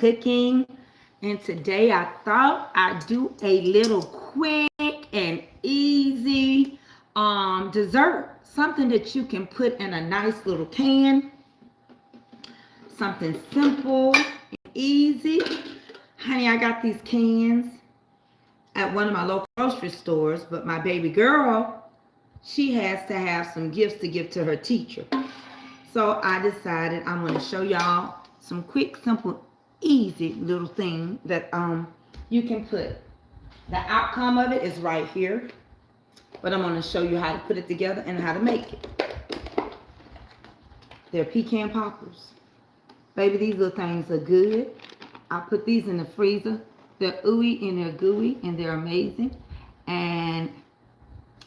cooking. And today I thought I'd do a little quick and easy dessert. Something that you can put in a nice little can. Something simple and easy. Honey, I got these cans at one of my local grocery stores, but my baby girl, she has to have some gifts to give to her teacher. So I decided I'm going to show y'all some quick, simple, easy little thing that you can put. The outcome of it is right here, but I'm going to show you how to put it together and how to make it. They're pecan poppers. Baby, these little things are good. I put these in the freezer. They're ooey and they're gooey and they're amazing. And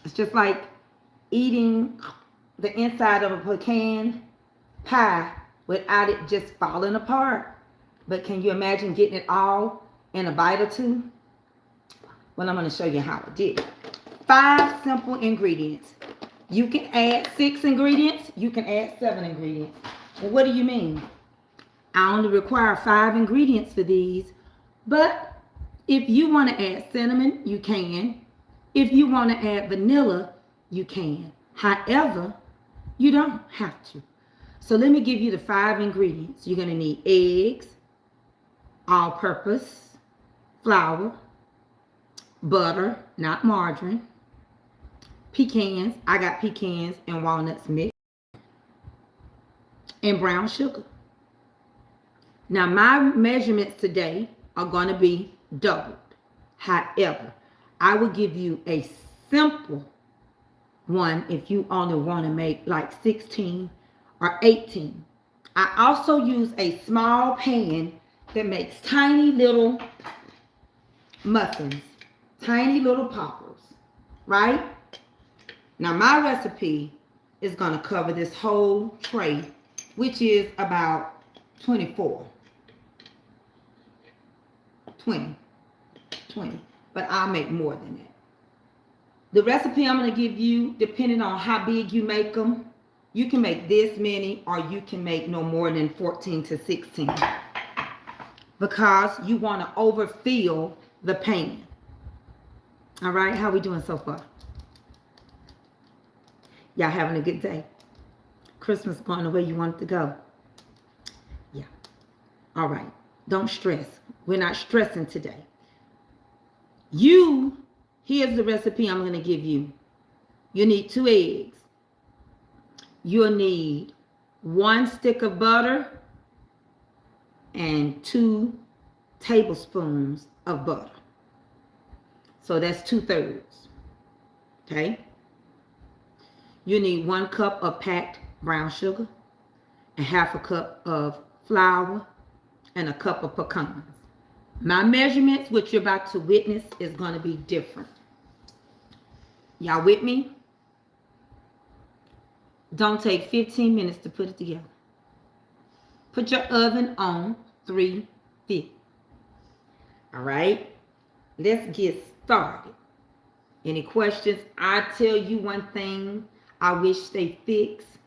it's just like eating the inside of a pecan pie without it just falling apart. But can you imagine getting it all in a bite or two? Well, I'm going to show you how I did it. 5 simple ingredients. You can add 6 ingredients. You can add 7 ingredients. Well, what do you mean? I only require 5 ingredients for these. But if you want to add cinnamon, you can. If you want to add vanilla, you can. However, you don't have to. So let me give you the 5 ingredients. You're going to need eggs, all-purpose, flour, butter, not margarine, pecans. I got pecans and walnuts mixed, and brown sugar. Now, my measurements today are going to be doubled. However, I will give you a simple one if you only want to make like 16 or 18. I also use a small pan that makes tiny little muffins, tiny little poppers, right? Now, my recipe is going to cover this whole tray, which is about 24. 20, but I'll make more than that. The recipe I'm going to give you, depending on how big you make them, you can make this many or you can make no more than 14 to 16 because you want to overfill the pan. All right, how we doing so far? Y'all having a good day? Christmas going the way you want it to go? Yeah. All right. Don't stress. We're not stressing today. Here's the recipe I'm going to give you. You need 2 eggs. You'll need 1 stick of butter and 2 tablespoons of butter. So that's 2/3. Okay? You need 1 cup of packed brown sugar and 1/2 cup of flour and 1 cup of pecans. My measurements, which you're about to witness, is going to be different. Y'all with me? Don't take 15 minutes to put it together. Put your oven on 350. All right? Let's get started. Any questions? I tell you one thing I wish they fixed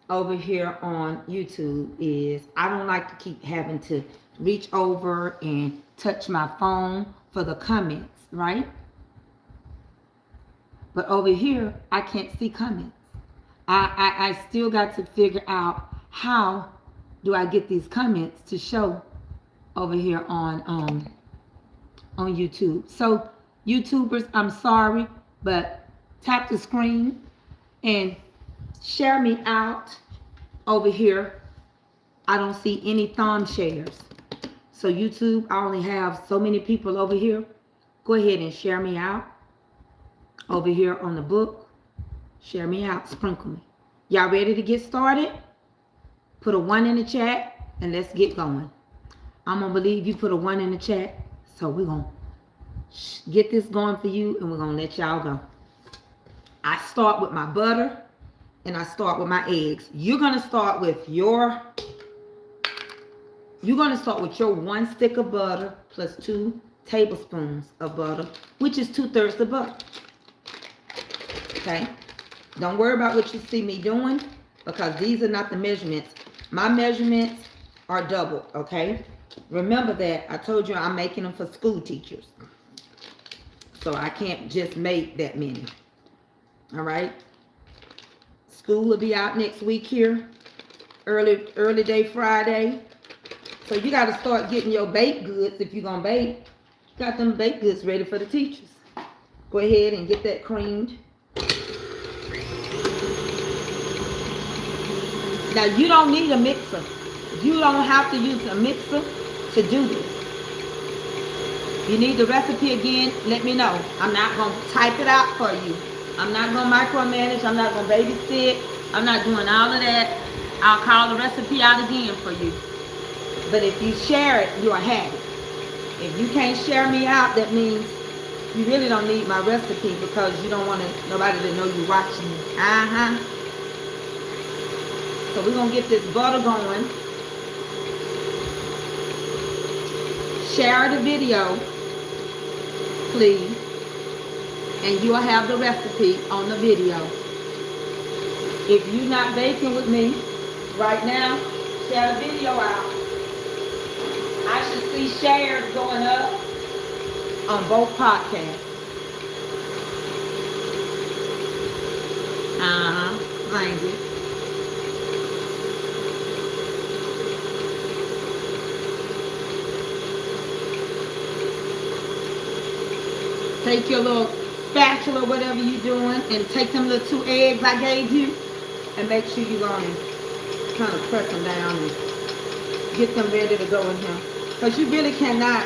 over here on YouTube is I don't like to keep having to reach over and touch my phone for the comments, right? But over here, I can't see comments. I still got to figure out how do I get these comments to show over here on YouTube. So YouTubers, I'm sorry, but tap the screen and share me out over here. I don't see any thumb shares. So YouTube, I only have so many people over here. Go ahead and share me out over here on the book. Share me out, sprinkle me. Y'all ready to get started? Put a 1 in the chat and let's get going. I'm going to believe you put a 1 in the chat. So we're going to get this going for you and we're going to let y'all go. I start with my butter and I start with my eggs. You're going to start with your 1 stick of butter plus 2 tablespoons of butter, which is 2/3 of butter. Okay? Don't worry about what you see me doing because these are not the measurements. My measurements are double, okay? Remember that I told you I'm making them for school teachers. So I can't just make that many. All right. School will be out next week here. Early day Friday. So you got to start getting your baked goods if you're going to bake. Got them baked goods ready for the teachers. Go ahead and get that creamed. Now you don't need a mixer. You don't have to use a mixer to do this. You need the recipe again, let me know. I'm not going to type it out for you. I'm not going to micromanage. I'm not going to babysit. I'm not doing all of that. I'll call the recipe out again for you. But if you share it, you'll have it. If you can't share me out, that means you really don't need my recipe because you don't want nobody to know you're watching me. So we're going to get this butter going. Share the video, please. And you'll have the recipe on the video. If you're not baking with me right now, share the video out. I should see shares going up on both podcasts. Thank you. Take your little spatula, whatever you're doing, and take them little 2 eggs I gave you, and make sure you're going to kind of press them down and get them ready to go in here. Because you really cannot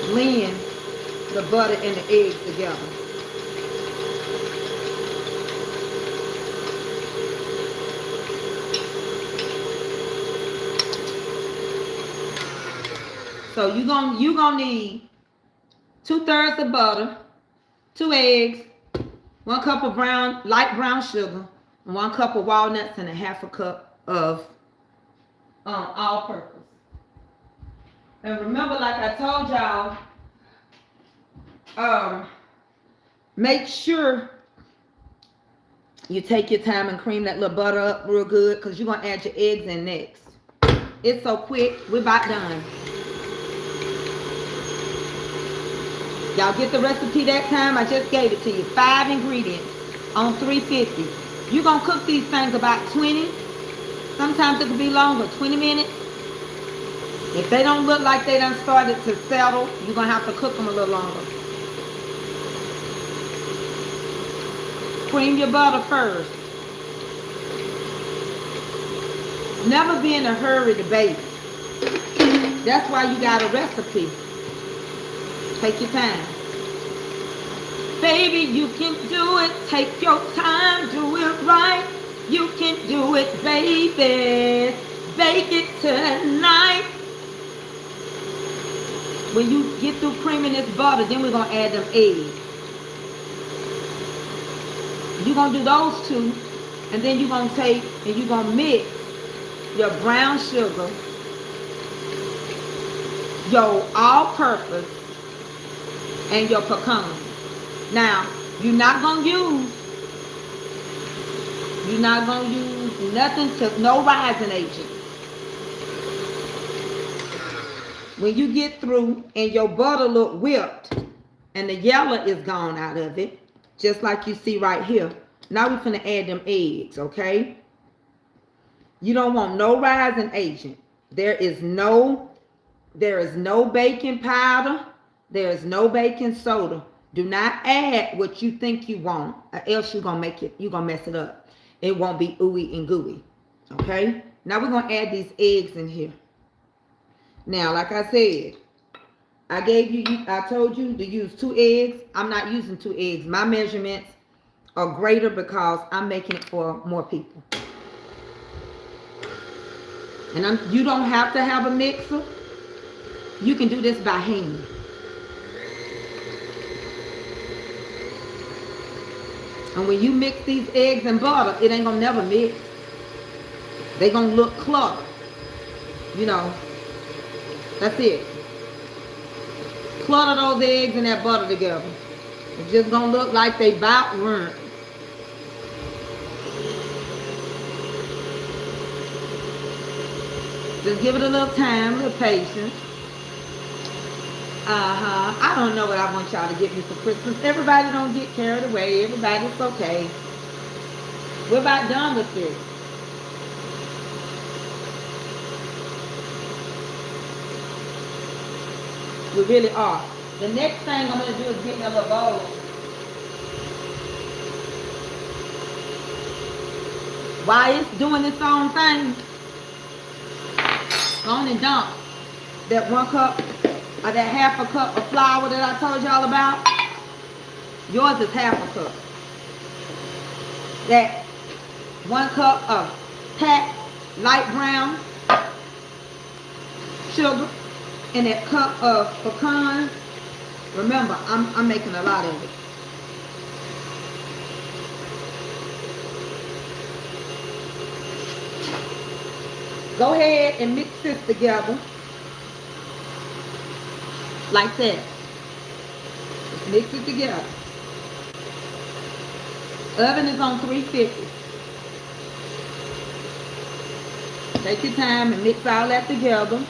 blend the butter and the eggs together. So you're gonna need 2/3 of butter, 2 eggs, 1 cup of light brown sugar, 1 cup of walnuts, and 1/2 cup of all-purpose. And remember, like I told y'all, make sure you take your time and cream that little butter up real good because you're going to add your eggs in next. It's so quick. We're about done. Y'all get the recipe that time? I just gave it to you. 5 ingredients on 350. You're going to cook these things about 20. Sometimes it could be longer, 20 minutes. If they don't look like they done started to settle, you're going to have to cook them a little longer. Cream your butter first. Never be in a hurry to bake. That's why you got a recipe. Take your time. Baby, you can do it. Take your time. Do it right. You can do it, baby. Bake it tonight. When you get through creaming this butter, then we're going to add them eggs. You're going to do those 2. And then you're going to take and you're going to mix your brown sugar, your all-purpose, and your pecan. Now, you're not going to use nothing to, no rising agent. When you get through and your butter look whipped and the yellow is gone out of it, just like you see right here, now we're going to add them eggs, okay? You don't want no rising agent. There is no baking powder. There is no baking soda. Do not add what you think you want, or else you're gonna mess it up. It won't be ooey and gooey. Okay? Now we're gonna add these eggs in here. Now, like I said, I told you to use 2 eggs. I'm not using 2 eggs. My measurements are greater because I'm making it for more people. And you don't have to have a mixer. You can do this by hand. And when you mix these eggs and butter, it ain't gonna never mix. They gonna look cluttered. You know, that's it. Clutter those eggs and that butter together. It's just gonna look like they about burnt. Just give it a little time, a little patience. I don't know what I want y'all to get me for Christmas. Everybody don't get carried away. Everybody's okay. We're about done with this. We really are. The next thing I'm going to do is get me a little bowl. While it's doing its own thing, go on and dump that 1 cup or that half a cup of flour that I told y'all about. Yours is half a cup. That 1 cup of packed light brown sugar and that cup of pecans. Remember, I'm making a lot of it. Go ahead and mix this together like that. Just mix it together. Oven is on 350. Take your time and mix all that together.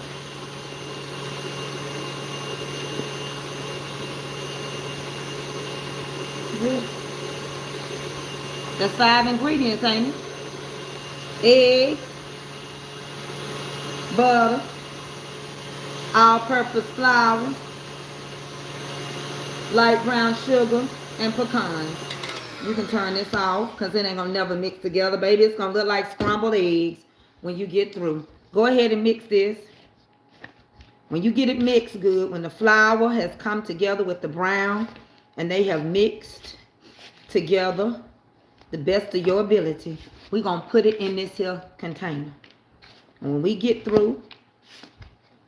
That's 5 ingredients, ain't it? Egg, butter, all-purpose flour, light brown sugar, and pecans. You can turn this off because it ain't gonna never mix together, baby. It's gonna look like scrambled eggs when you get through. Go ahead and mix this. When you get it mixed good, when the flour has come together with the brown and they have mixed together the best of your ability, we're gonna put it in this here container. And when we get through,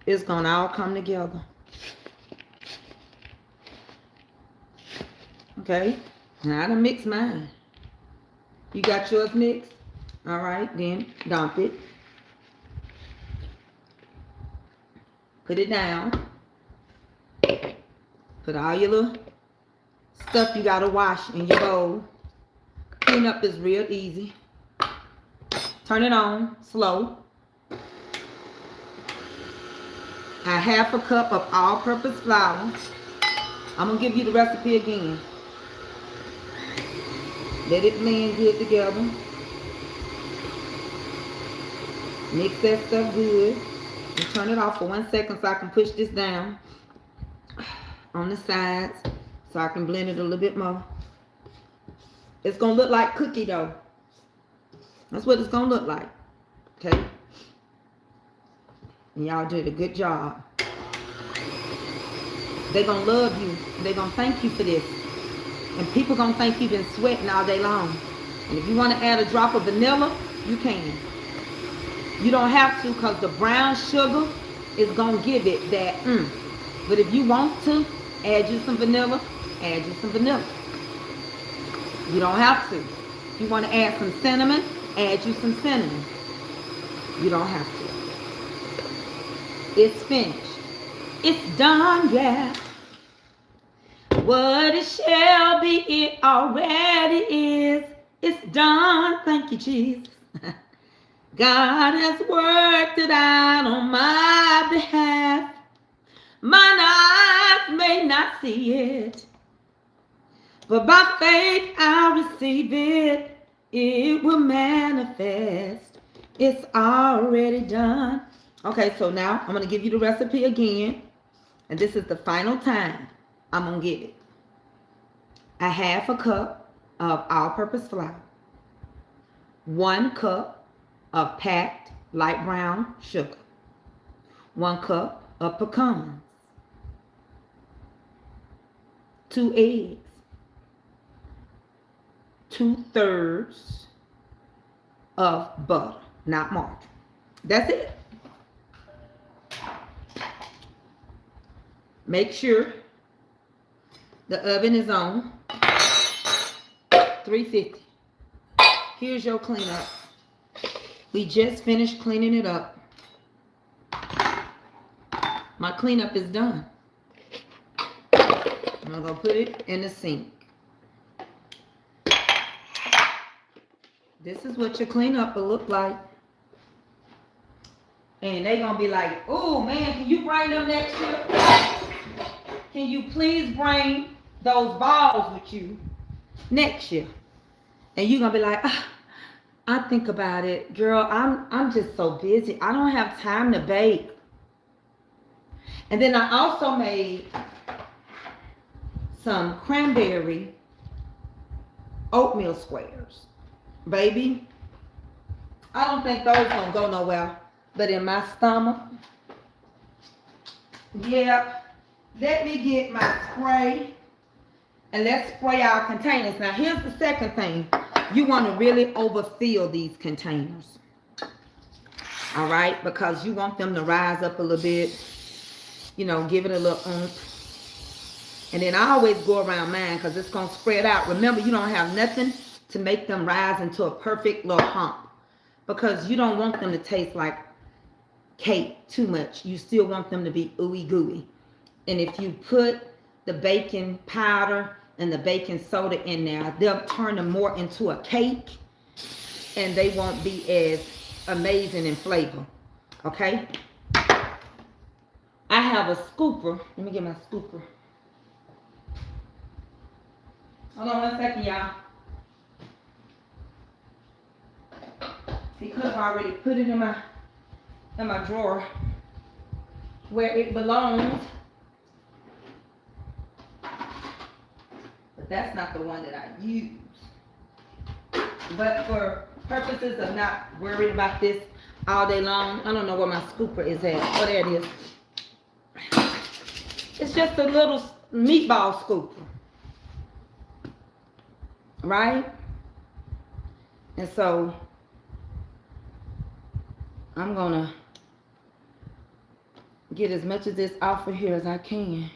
it's gonna all come together. Okay, now I done mix mine. You got yours mixed? All right, then dump it. Put it down. Put all your little stuff you gotta wash in your bowl. Clean up is real easy. Turn it on slow. A half a cup of all-purpose flour. I'm gonna give you the recipe again. Let it blend good together. Mix that stuff good. And turn it off for 1 second so I can push this down on the sides so I can blend it a little bit more. It's gonna look like cookie dough. That's what it's gonna look like. Okay? And y'all did a good job. They're gonna love you. They're gonna thank you for this. And people gonna think you've been sweating all day long. And if you want to add a drop of vanilla, you can. You don't have to because the brown sugar is gonna give it that But if you want to add you some vanilla, add you some vanilla. You don't have to. If you want to add some cinnamon, add you some cinnamon. You don't have to. It's finished. It's done, yeah. What it shall be, it already is. It's done. Thank you, Jesus. God has worked it out on my behalf. Mine eyes may not see it, but by faith I'll receive it. It will manifest. It's already done. Okay, so now I'm going to give you the recipe again. And this is the final time I'm going to give it. A half a cup of all-purpose flour. 1 cup of packed light brown sugar. 1 cup of pecans. 2 eggs. 2/3 of butter, not margarine. That's it. Make sure the oven is on 350. Here's your cleanup. We just finished cleaning it up. My cleanup is done. I'm going to put it in the sink. This is what your cleanup will look like. And they gonna be like, oh man, can you bring them next year? Can you please bring those balls with you next year? And you're gonna be like, ah, I think about it, girl. I'm just so busy. I don't have time to bake. And then I also made some cranberry oatmeal squares. Baby, I don't think those gonna go nowhere. But in my stomach, yeah, let me get my spray and let's spray our containers. Now here's the second thing. You want to really overfill these containers. All right, because you want them to rise up a little bit, you know, give it a little oomph. And then I always go around mine because it's going to spread out. Remember, you don't have nothing to make them rise into a perfect little hump, because you don't want them to taste like cake too much. You still want them to be ooey gooey. And if you put the baking powder and the baking soda in there, they'll turn them more into a cake, and they won't be as amazing in flavor. Okay, I have a scooper. Let me get my scooper. Hold on 1 second, y'all. He could have already put it in my drawer where it belongs, but that's not the one that I use. But for purposes of not worried about this all day long, I don't know where my scooper is at. Oh, there it is. It's just a little meatball scooper, right? And so I'm gonna get as much of this off of here as I can.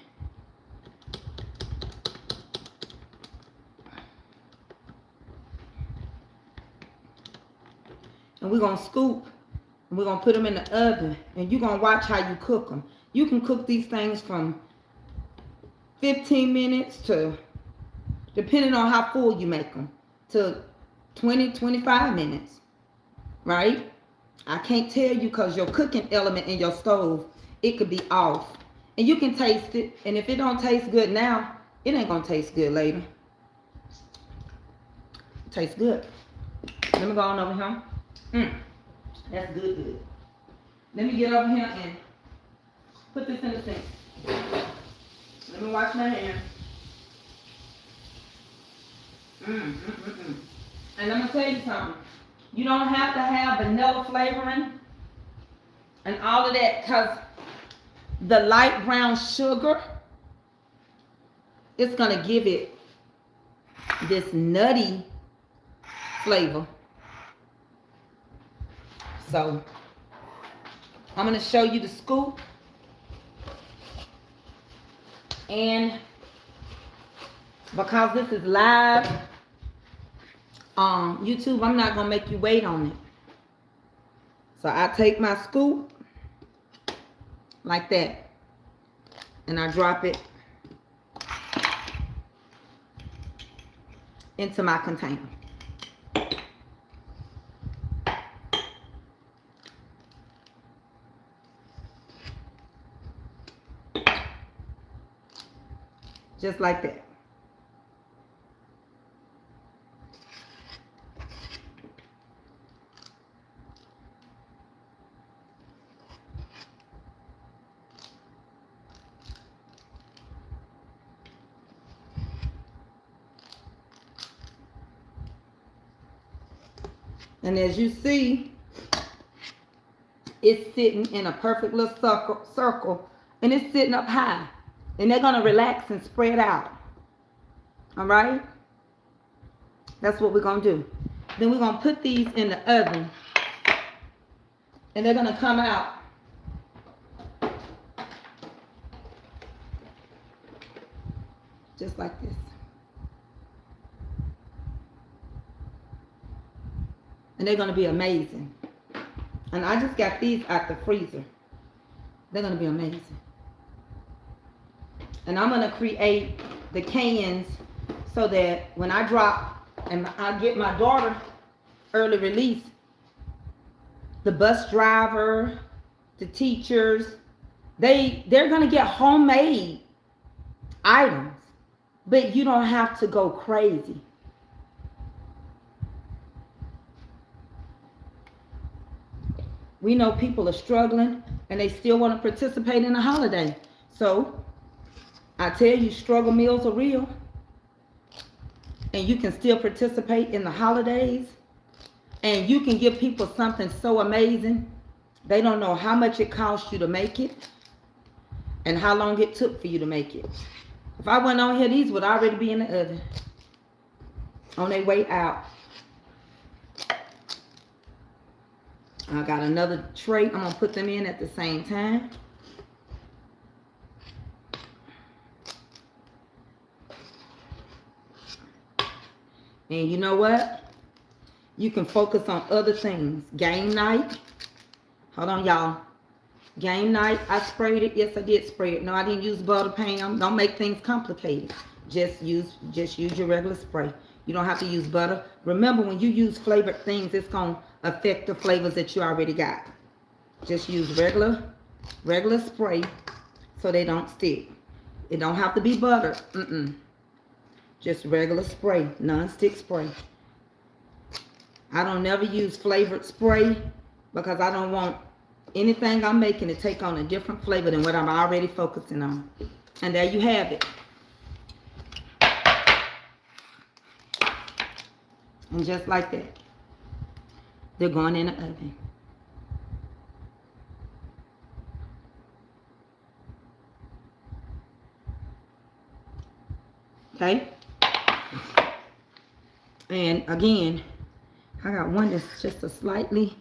And we're gonna scoop and we're gonna put them in the oven, and you're gonna watch how you cook them. You can cook these things from 15 minutes to, depending on how full you make them, to 20, 25 minutes, right? I can't tell you because your cooking element in your stove, it could be off. And you can taste it. And if it don't taste good now, it ain't gonna taste good later. Tastes good. Let me go on over here. That's good, good. Let me get over here and put this in the sink. Let me wash my hands. And I'm gonna tell you something. You don't have to have vanilla flavoring and all of that, because the light brown sugar, it's gonna give it this nutty flavor. So I'm gonna show you the scoop, and because this is live on YouTube, I'm not gonna make you wait on it. So I take my scoop like that, and I drop it into my container. Just like that. And as you see, it's sitting in a perfect little circle, and it's sitting up high. And they're going to relax and spread out. All right? That's what we're going to do. Then we're going to put these in the oven, and they're going to come out just like this. And they're going to be amazing. And I just got these out the freezer. They're going to be amazing. And I'm going to create the cans so that when I drop and I get my daughter early release, the bus driver, the teachers, they're going to get homemade items, but you don't have to go crazy. We know people are struggling and they still want to participate in the holiday. So I tell you, struggle meals are real, and you can still participate in the holidays, and you can give people something so amazing. They don't know how much it cost you to make it and how long it took for you to make it. If I went on here, these would already be in the oven on their way out. I got another tray. I'm going to put them in at the same time. And you know what? You can focus on other things. Game night. Hold on, y'all. Game night. I sprayed it. Yes, I did spray it. No, I didn't use butter, Pam. Don't make things complicated. Just use your regular spray. You don't have to use butter. Remember, when you use flavored things, it's going to affect the flavors that you already got. Just use regular spray so they don't stick. It don't have to be butter. Just regular spray, non-stick spray. I don't never use flavored spray because I don't want anything I'm making to take on a different flavor than what I'm already focusing on. And there you have it. And just like that, they're going in the oven. Okay? And again, I got one that's just a slightly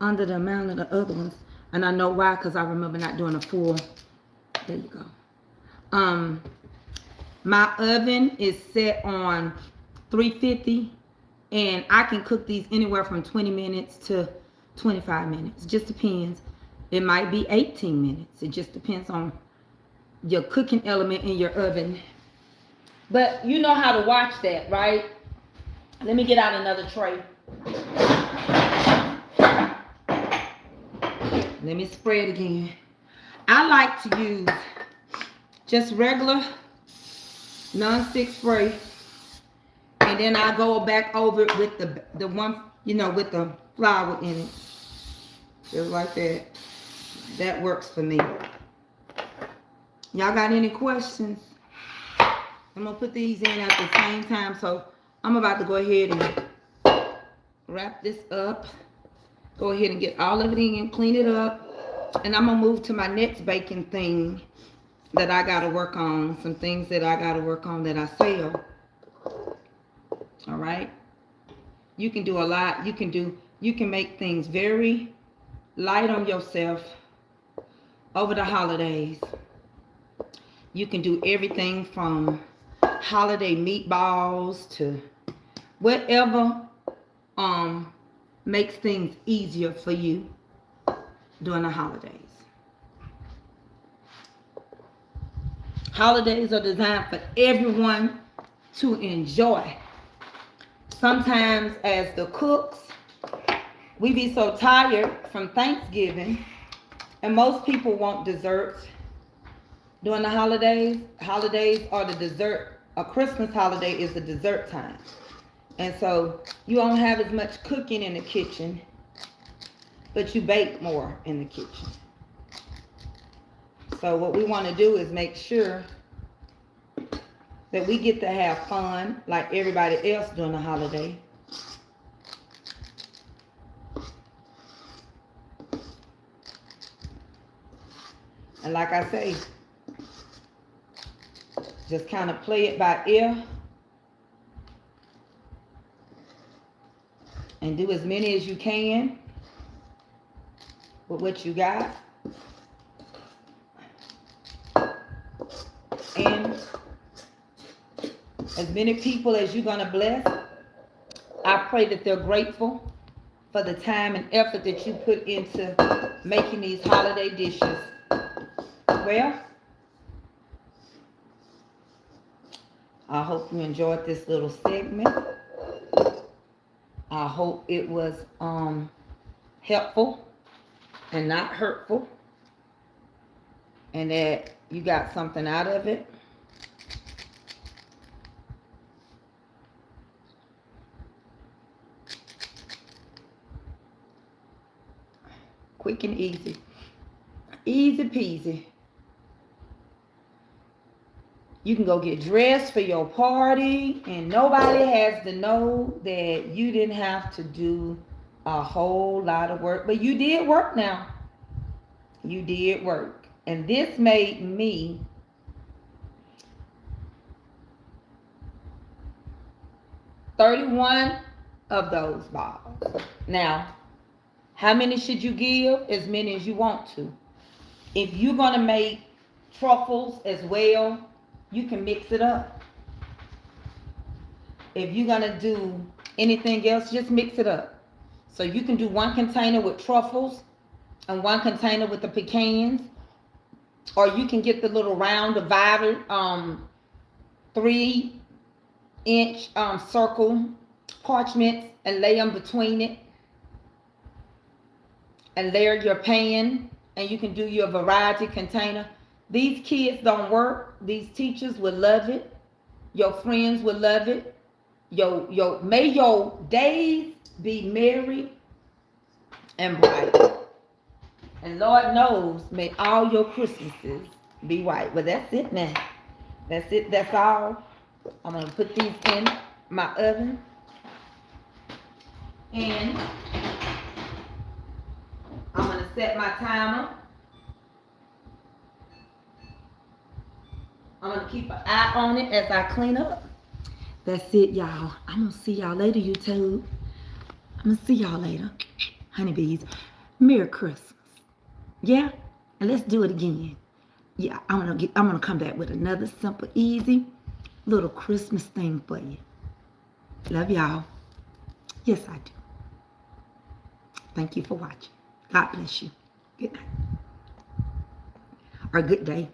under the amount of the other ones. And I know why, because I remember not doing a full. There you go. My oven is set on 350. And I can cook these anywhere from 20 minutes to 25 minutes. It just depends. It might be 18 minutes. It just depends on your cooking element in your oven. But you know how to watch that, right? Let me get out another tray. Let me spray it again. I like to use just regular non-stick spray. And then I go back over it with the one, with the flour in it. Just like that. That works for me. Y'all got any questions? I'm going to put these in at the same time. So I'm about to go ahead and wrap this up. Go ahead and get all of it in, clean it up. And I'm going to move to my next baking thing that I got to work on. Some things that I got to work on that I sell. All right. You can do a lot. You can make things very light on yourself over the holidays. You can do everything from holiday meatballs to whatever makes things easier for you during the holidays. Holidays are designed for everyone to enjoy. Sometimes as the cooks, we be so tired from Thanksgiving, and most people want desserts during the holidays. Holidays are the dessert. A Christmas holiday is the dessert time. And so you don't have as much cooking in the kitchen, but you bake more in the kitchen. So what we want to do is make sure that we get to have fun like everybody else during the holiday. And like I say, just kind of play it by ear and do as many as you can with what you got. And as many people as you're going to bless, I pray that they're grateful for the time and effort that you put into making these holiday dishes. Well, I hope you enjoyed this little segment. I hope it was helpful and not hurtful. and that you got something out of it. Quick and easy. Easy peasy. You can go get dressed for your party, and nobody has to know that you didn't have to do a whole lot of work. But you did work now. You did work. And this made me 31 of those balls. Now, how many should you give? As many as you want to. If you're going to make truffles as well, you can mix it up. If you're going to do anything else, just mix it up. So you can do one container with truffles and one container with the pecans. Or you can get the little round divider, 3-inch circle parchments and lay them between it. And layer your pan, and you can do your variety container. These kids don't work. These teachers will love it. Your friends will love it. May your days be merry and bright. And Lord knows, may all your Christmases be white. Well, that's it now. That's it. That's all. I'm going to put these in my oven. And I'm going to set my timer. I'm going to keep an eye on it as I clean up. That's it, y'all. I'm going to see y'all later, YouTube. I'm going to see y'all later. Honeybees, Merry Christmas. Yeah? And let's do it again. Yeah, I'm gonna come back with another simple, easy little Christmas thing for you. Love y'all. Yes, I do. Thank you for watching. God bless you. Good night. Or good day.